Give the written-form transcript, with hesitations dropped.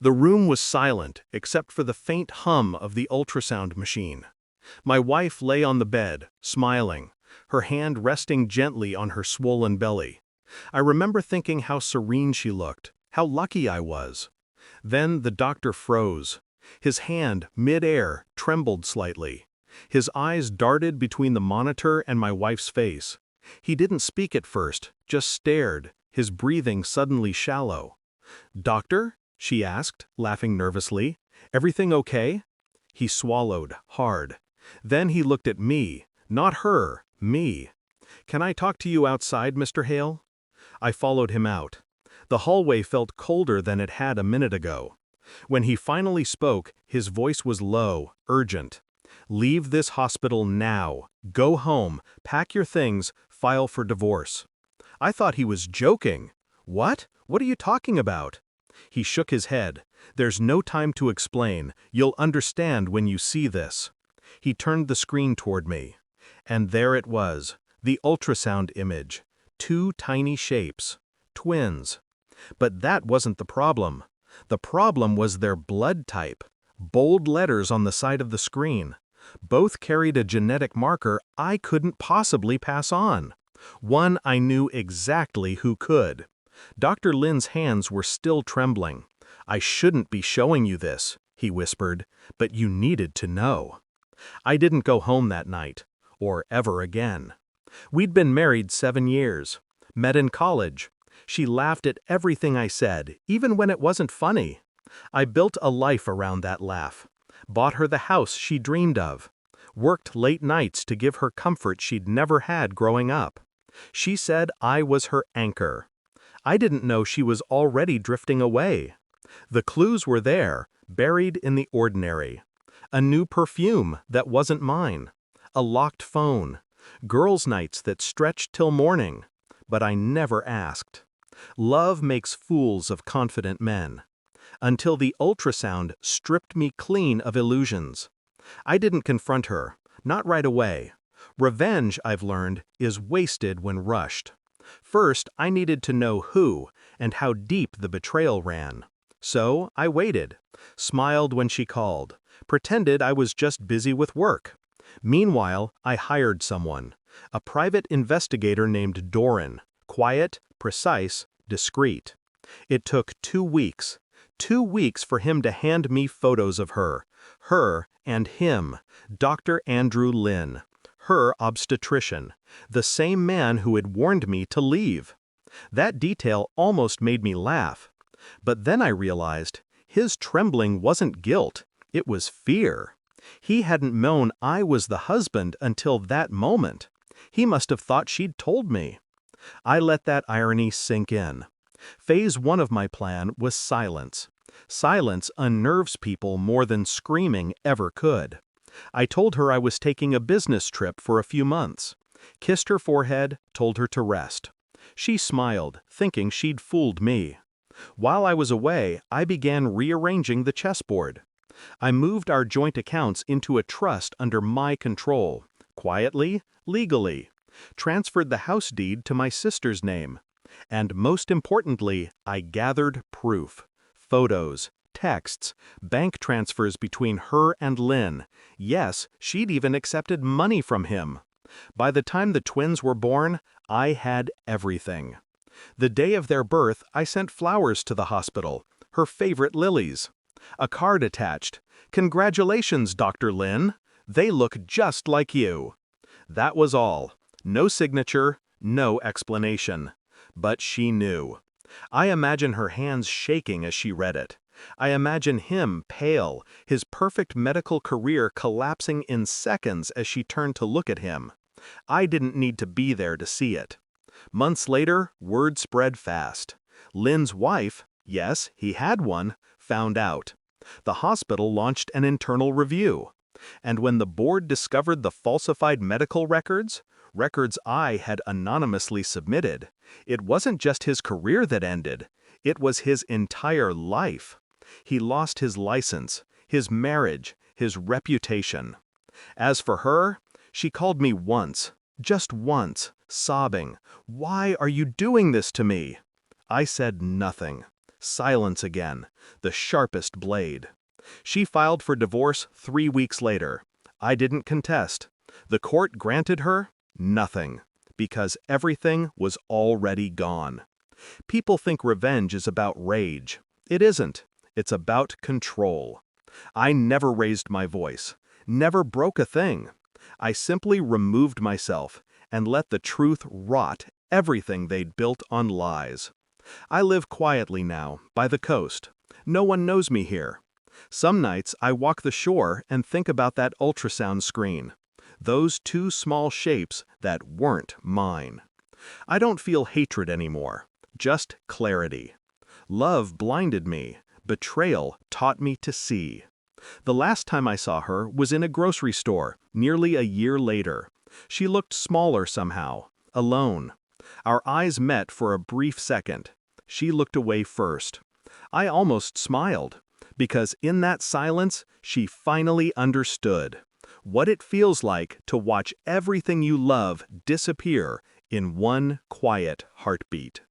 The room was silent, except for the faint hum of the ultrasound machine. My wife lay on the bed, smiling, her hand resting gently on her swollen belly. I remember thinking how serene she looked, how lucky I was. Then the doctor froze. His hand, mid-air, trembled slightly. His eyes darted between the monitor and my wife's face. He didn't speak at first, just stared, his breathing suddenly shallow. "Doctor?" she asked, laughing nervously. "Everything okay?" He swallowed, hard. Then he looked at me, not her, me. "Can I talk to you outside, Mr. Hale?" I followed him out. The hallway felt colder than it had a minute ago. When he finally spoke, his voice was low, urgent. "Leave this hospital now. Go home, pack your things, file for divorce." I thought he was joking. "What? What are you talking about?" He shook his head. "There's no time to explain. You'll understand when you see this." He turned the screen toward me. And there it was, the ultrasound image. Two tiny shapes. Twins. But that wasn't the problem. The problem was their blood type. Bold letters on the side of the screen. Both carried a genetic marker I couldn't possibly pass on. One I knew exactly who could. Dr. Lin's hands were still trembling. "I shouldn't be showing you this," he whispered, "but you needed to know." I didn't go home that night, or ever again. We'd been married 7 years. Met in college. She laughed at everything I said, even when it wasn't funny. I built a life around that laugh. Bought her the house she dreamed of. Worked late nights to give her comfort she'd never had growing up. She said I was her anchor. I didn't know she was already drifting away. The clues were there, buried in the ordinary. A new perfume that wasn't mine. A locked phone. Girls' nights that stretched till morning. But I never asked. Love makes fools of confident men. Until the ultrasound stripped me clean of illusions. I didn't confront her, not right away. Revenge, I've learned, is wasted when rushed. First, I needed to know who and how deep the betrayal ran. So I waited, smiled when she called, pretended I was just busy with work. Meanwhile, I hired someone, a private investigator named Doran, quiet, precise, discreet. It took 2 weeks. 2 weeks for him to hand me photos of her and him, Dr. Andrew Lin, her obstetrician, the same man who had warned me to leave. That detail almost made me laugh. But then I realized his trembling wasn't guilt, it was fear. He hadn't known I was the husband until that moment. He must have thought she'd told me. I let that irony sink in. Phase 1 of my plan was silence. Silence unnerves people more than screaming ever could. I told her I was taking a business trip for a few months. Kissed her forehead, told her to rest. She smiled, thinking she'd fooled me. While I was away, I began rearranging the chessboard. I moved our joint accounts into a trust under my control, quietly, legally. Transferred the house deed to my sister's name. And most importantly, I gathered proof. Photos, texts, bank transfers between her and Lynn. Yes, she'd even accepted money from him. By the time the twins were born, I had everything. The day of their birth, I sent flowers to the hospital, her favorite lilies. A card attached. "Congratulations, Dr. Lin. They look just like you." That was all. No signature, no explanation. But she knew. I imagine her hands shaking as she read it. I imagine him pale, his perfect medical career collapsing in seconds as she turned to look at him. I didn't need to be there to see it. Months later, word spread fast. Lynn's wife, yes, he had one, found out. The hospital launched an internal review. And when the board discovered the falsified medical records I had anonymously submitted, it wasn't just his career that ended, it was his entire life. He lost his license, his marriage, his reputation. As for her, she called me once, just once, sobbing, "Why are you doing this to me?" I said nothing. Silence again, the sharpest blade. She filed for divorce 3 weeks later. I didn't contest. The court granted her nothing, because everything was already gone. People think revenge is about rage. It isn't. It's about control. I never raised my voice, never broke a thing. I simply removed myself and let the truth rot everything they'd built on lies. I live quietly now, by the coast. No one knows me here. Some nights I walk the shore and think about that ultrasound screen. Those two small shapes that weren't mine. I don't feel hatred anymore, just clarity. Love blinded me. Betrayal taught me to see. The last time I saw her was in a grocery store, nearly a year later. She looked smaller somehow, alone. Our eyes met for a brief second. She looked away first. I almost smiled, because in that silence, she finally understood what it feels like to watch everything you love disappear in one quiet heartbeat.